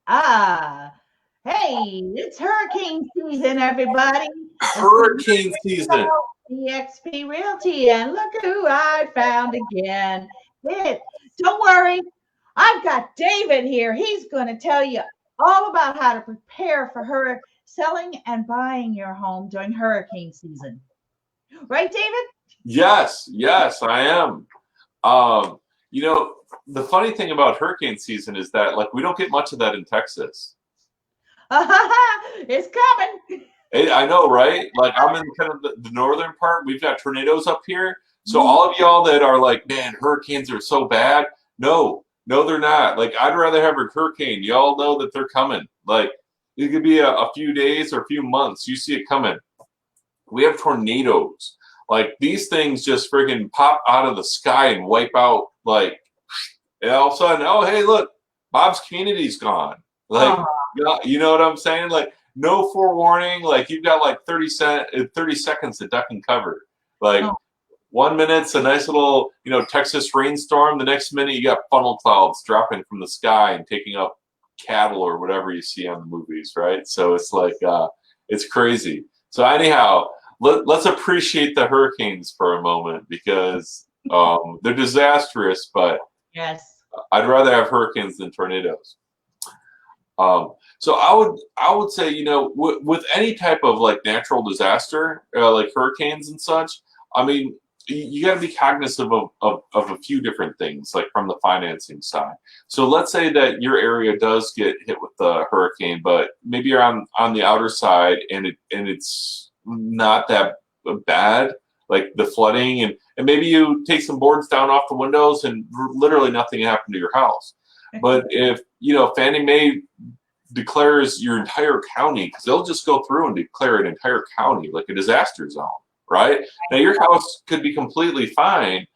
Ah, hey, it's hurricane season, everybody. This is Hurricane season. EXP Realty, and look at who I found again. Don't worry, I've got David here. He's going to tell you all about how to prepare for selling and buying your home during hurricane season. Right, David? Yes, yes, I am. Um, you know, the funny thing about hurricane season is that like we don't get much of that in Texas. It's coming. I know, right? Like I'm in kind of the northern part. We've got tornadoes up here. So Mhm. all of y'all that are like, man, hurricanes are so bad. No, no, they're not. Like I'd rather have a hurricane. Y'all know that they're coming. Like it could be a few days or a few months. You see it coming. We have tornadoes. Like these things just freaking pop out of the sky and wipe out like and all of a sudden, oh hey, look, Bob's community's gone. Like Oh, you know what I'm saying? Like no forewarning. Like you've got like 30 seconds to duck and cover. Like oh, 1 minute's a nice little Texas rainstorm. The next minute you got funnel clouds dropping from the sky and taking up cattle or whatever you see on the movies, right? So it's like it's crazy. So anyhow, let's appreciate the hurricanes for a moment because they're disastrous, but yes. I'd rather have hurricanes than tornadoes. So I would say with any type of like natural disaster like hurricanes and such. I mean you got to be cognizant of a few different things like from the financing side. So let's say that your area does get hit with the hurricane, but maybe you're on the outer side and it's not that bad like the flooding and maybe you take some boards down off the windows and literally nothing happened to your house. But if Fannie Mae declares your entire county, because they'll just go through and declare an entire county like a disaster zone, right? Now your house could be completely fine,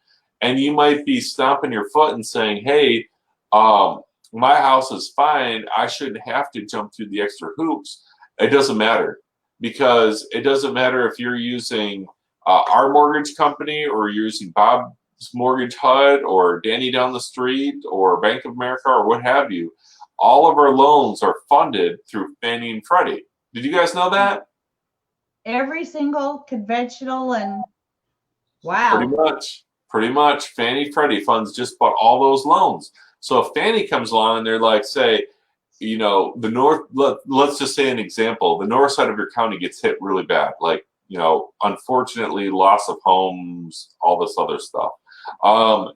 and you might be stomping your foot and saying, "Hey, my house is fine. I shouldn't have to jump through the extra hoops." It doesn't matter because it doesn't matter if you're using our mortgage company or you're using Bob's Mortgage HUD or Danny down the street or Bank of America or what have you. All of our loans are funded through Fannie and Freddie. Did you guys know that? Every single conventional and Pretty wow. much. Pretty much. Fannie Freddie funds just about all those loans. So if Fannie comes along and they're like, say, the north, let's just say an example, the north side of your county gets hit really bad, like, unfortunately, loss of homes, all this other stuff.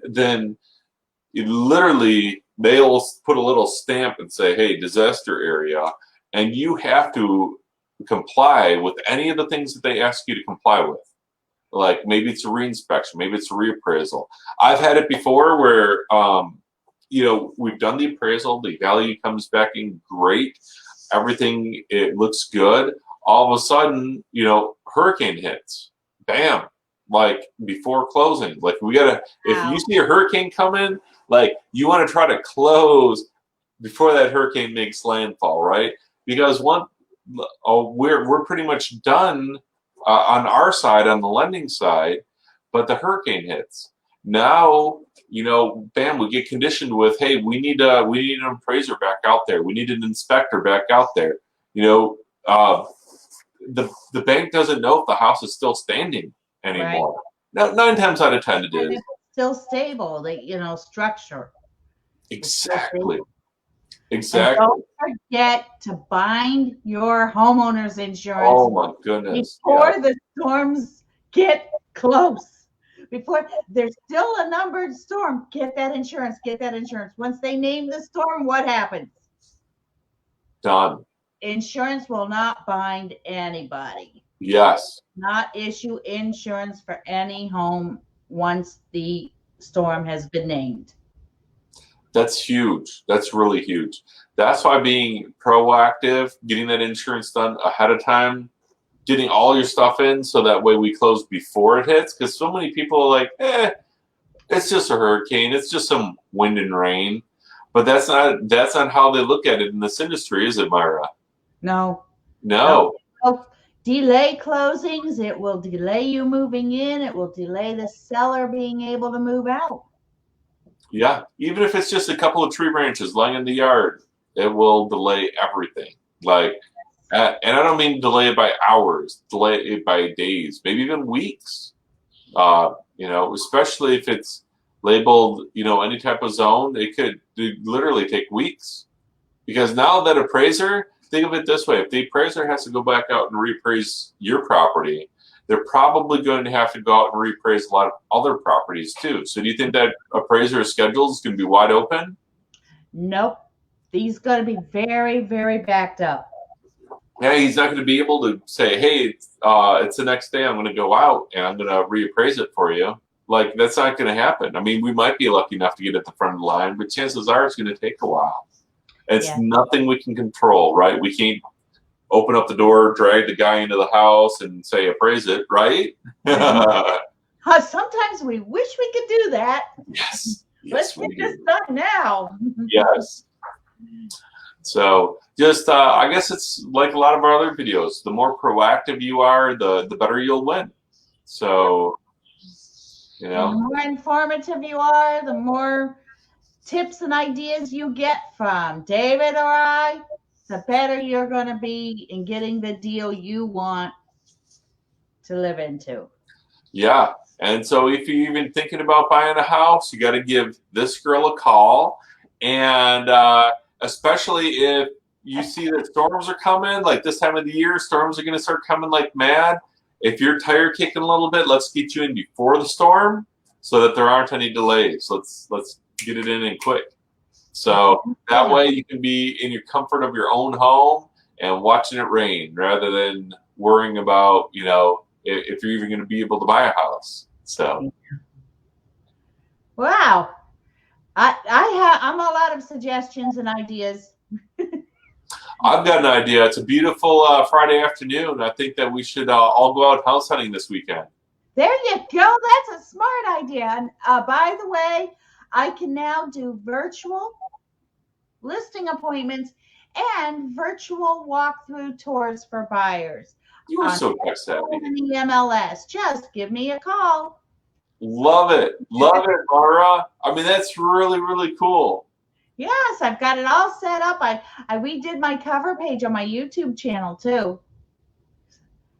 Then literally they'll put a little stamp and say, hey, disaster area, and you have to comply with any of the things that they ask you to comply with. Like maybe it's a reinspection, maybe it's a reappraisal. I've had it before where we've done the appraisal, the value comes back in great, everything it looks good. All of a sudden, hurricane hits. Bam. Like before closing. Like we gotta if you Wow. see a hurricane coming, like you want to try to close before that hurricane makes landfall, right? Because we're pretty much done on our side, on the lending side, but the hurricane hits. Now, bam, we get conditioned with, hey, we need an appraiser back out there. We need an inspector back out there. You know, uh, the bank doesn't know if the house is still standing Right. anymore. Now, 9 times out of 10, it And is. if it's still stable, structure is still Exactly. stable. And Exactly. don't forget to bind your homeowner's insurance Oh my goodness. Yeah. before the storms get close. Before there's still a numbered storm, get that insurance, get that insurance. Once they name the storm, what happens? Done. Insurance will not bind anybody. Yes. Not issue insurance for any home once the storm has been named. That's huge. That's really huge. That's why being proactive, getting that insurance done ahead of time, getting all your stuff in so that way we close before it hits. Because so many people are like, it's just a hurricane. It's just some wind and rain. But that's not how they look at it in this industry, is it, Myra? No, no. No. Oh, delay closings. It will delay you moving in. It will delay the seller being able to move out. Yeah. Even if it's just a couple of tree branches lying in the yard. It will delay everything. Like, and I don't mean delay it by hours, delay it by days, maybe even weeks. Especially if it's labeled, any type of zone, it could literally take weeks. Because now that appraiser, think of it this way: if the appraiser has to go back out and reappraise your property, they're probably going to have to go out and reappraise a lot of other properties too. So do you think that appraiser's schedule is going to be wide open? Nope. He's going to be very, very backed up. Yeah, he's not going to be able to say, hey, it's the next day, I'm going to go out and I'm going to reappraise it for you. Like, that's not going to happen. I mean, we might be lucky enough to get at the front of the line, but chances are it's going to take a while. It's nothing we can control, right? We can't open up the door, drag the guy into the house and say, appraise it, right? Sometimes we wish we could do that. Yes. Let's get this done now. Yes. So just, I guess it's like a lot of our other videos. The more proactive you are, the better you'll win. So, The more informative you are, the more tips and ideas you get from David or I, the better you're going to be in getting the deal you want to live into. Yeah. And so if you're even thinking about buying a house, you got to give this girl a call. And especially if you see that storms are coming, like this time of the year, storms are going to start coming like mad. If you're tire kicking a little bit, let's get you in before the storm so that there aren't any delays. Let's get it in quick. So that way you can be in your comfort of your own home and watching it rain rather than worrying about, if you're even going to be able to buy a house. So. Wow. I'm all out of suggestions and ideas. I've got an idea. It's a beautiful Friday afternoon. I think that we should all go out house hunting this weekend. There you go. That's a smart idea. And by the way, I can now do virtual listing appointments and virtual walkthrough tours for buyers. You are so tech savvy. The MLS. Just give me a call. Love it. Love it, Myra. I mean, that's really, really cool. Yes, I've got it all set up. I redid my cover page on my YouTube channel too.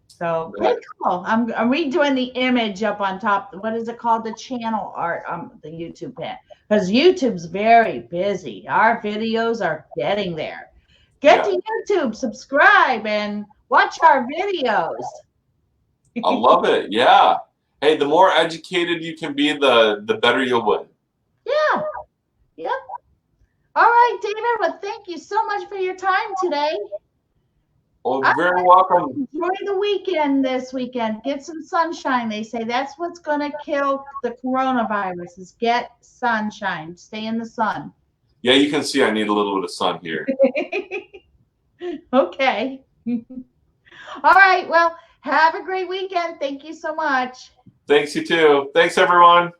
So pretty cool. I'm redoing the image up on top. What is it called? The channel art on the YouTube page. Because YouTube's very busy. Our videos are getting there. Get to YouTube, subscribe, and watch our videos. I love it. Yeah. Hey, the more educated you can be, the better you'll win. Yeah. Yep. All right, David. Well, thank you so much for your time today. Well, you're very welcome. Enjoy the weekend this weekend. Get some sunshine. They say that's what's going to kill the coronavirus is get sunshine. Stay in the sun. Yeah, you can see I need a little bit of sun here. Okay. All right. Well, have a great weekend. Thank you so much. Thanks, you too. Thanks, everyone.